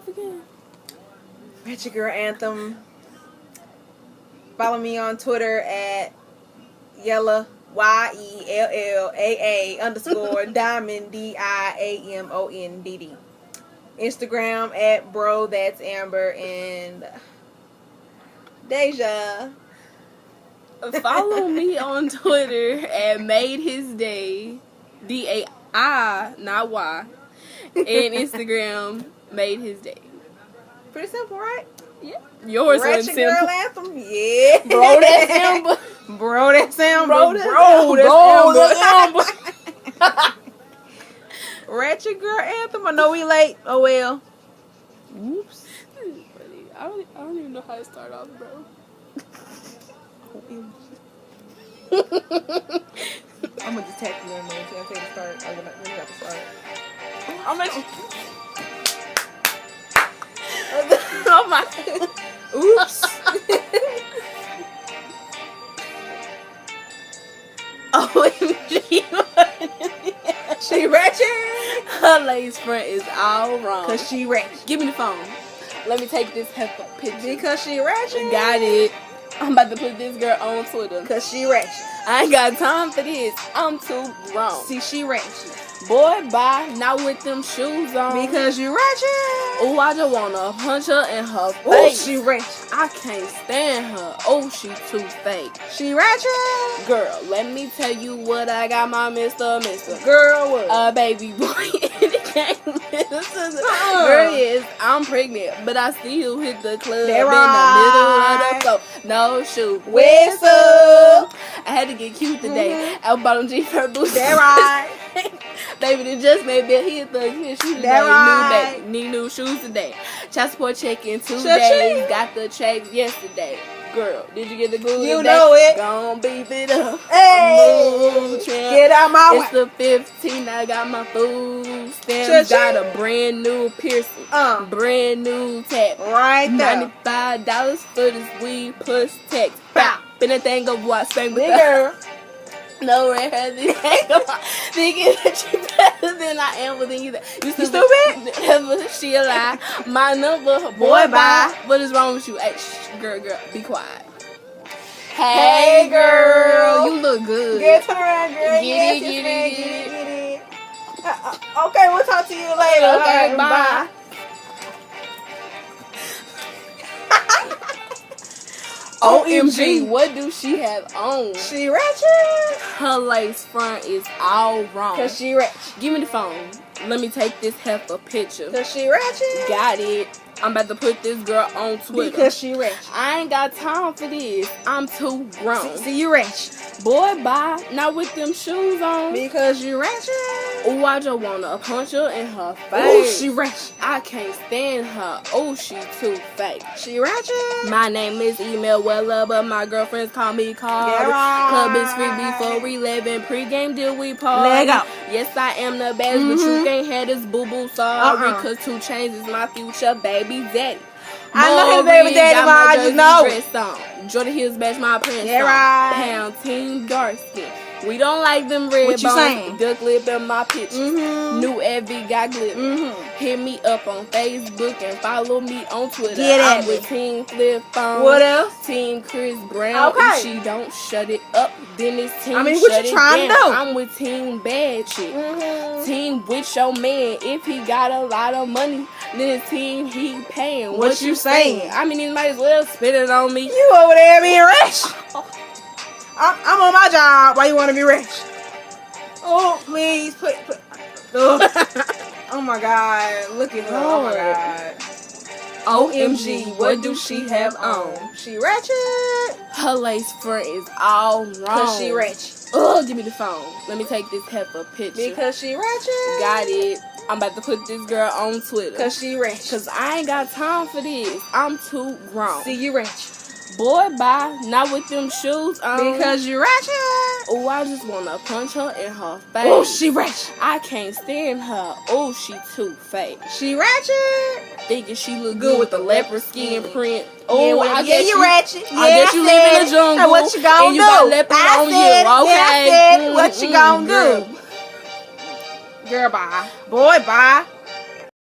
off again? Ratchet Girl Anthem. Follow me on Twitter at Yella YELLAA_ Diamond DIAMONDD. Instagram at Bro That's Amber and Daijiah. Follow me on Twitter at Made His Day, DAI, not Y, and Instagram Made His Day. Pretty simple, right? Yeah. Yours was Ratchet simple. Girl Anthem, yeah. Bro, that's Amber. Bro, that's Amber. Bro, that's Amber. Ratchet Girl Anthem. I know we late. Oh well. Whoops. I don't even know how to start off, bro. I'm gonna just tap you in there until I say to start. When you have to start. I'm gonna. Oh my. Oops. OMG. She ratchet. Her lace front is all wrong. Cause she ratchet. Give me the phone. Let me take this heifer picture. Because she ratchet. Got it. I'm about to put this girl on Twitter. Cause she ratchet. I ain't got time for this. I'm too grown. See, she ratchet. Boy, bye. Not with them shoes on. Because you ratchet. Oh, I just wanna punch her in her face. Oh, she ratchet. I can't stand her. Oh, she too fake. She ratchet. Girl, let me tell you what I got my Mr. Girl, what? Baby boy in the game. Girl, yes, I'm pregnant, but I still hit the club That in right. the middle of the floor. No shoe. Whistle. I had to get cute today. I bought them G-Fur boots. That right. Baby, they just made me hit the shoes today. That right. New day. Need new shoes today. Child support check in 2 Cha-ching. days. Got the checks yesterday. Girl, did you get the glue You today? know it. Gon' beef it up. Hey. Move, champ. Get out my It's the 15. I got my food stamps. Cha-ching. Got a brand new piercing. Brand new tap. Right there. $95 for this weed plus tax. Bow. Been a thing of what? Spank with Nigga. No red hair, thinking that you better than I am, but then you stupid? Never, she a lie. My number, Boy, bye. What is wrong with you? Hey, girl, be quiet. Hey, girl. You look good. Get around, girl. Get it. Okay, we'll talk to you later. Okay, Alright, bye. OMG, what do she have on? She ratchet. Her lace front is all wrong. Cause she ratchet. Give me the phone. Let me take this heifer picture. Cause she ratchet. Got it. I'm about to put this girl on Twitter. Because she ratchet. I ain't got time for this. I'm too grown. See you ratchet. Boy, bye. Not with them shoes on. Because you ratchet. Oh, I just wanna punch her in her face. Oh, she ratchet. I can't stand her. Oh, she too fake. She ratchet. My name is Email Weller, but my girlfriends call me Carl. Yeah, right. Club is free before 11. Pre-game deal we party. Leg out. Yes, I am the best, but you can't have this boo-boo. Sorry, cause 2 Chainz is my future baby daddy. I know his baby daddy, but I just know. Jordan Hills match my prince. Yeah, right. Pound team dark skin. We don't like them red What you bones. saying? Duck lip in my pictures. New Evie got glitter. Hit me up on Facebook and follow me on Twitter. Get at I'm me. with Team Flip Phone. What else? Team Chris Brown. Okay. If she don't shut it up, then it's Team I mean, Shut what you It trying to Down. do? I'm with Team Bad Chick. Team with your man. If he got a lot of money, then it's Team he paying. What you saying? I mean, he might as well spit it on me. You over there being rich. I'm on my job. Why you want to be rich? Oh, please put. Oh my God! Look at her. Oh my God! OMG, what do she have on? She ratchet. Her lace front is all wrong. Cause she ratchet. Oh, give me the phone. Let me take this heifer picture. Because she ratchet. Got it. I'm about to put this girl on Twitter. Cause she ratchet. Cause I ain't got time for this. I'm too grown. See you ratchet. Boy, bye. Not with them shoes on. Because you ratchet. Oh, I just wanna punch her in her face. Oh, she ratchet. I can't stand her. Oh, she too fake. She ratchet. Thinking she look good with the leopard skin print. Oh, Oh, yeah, I guess you ratchet. Yeah, I guess you live in the jungle. And what you gonna and do? you got leopard I on said, you. Okay. what you gonna do? Girl, bye. Boy, bye.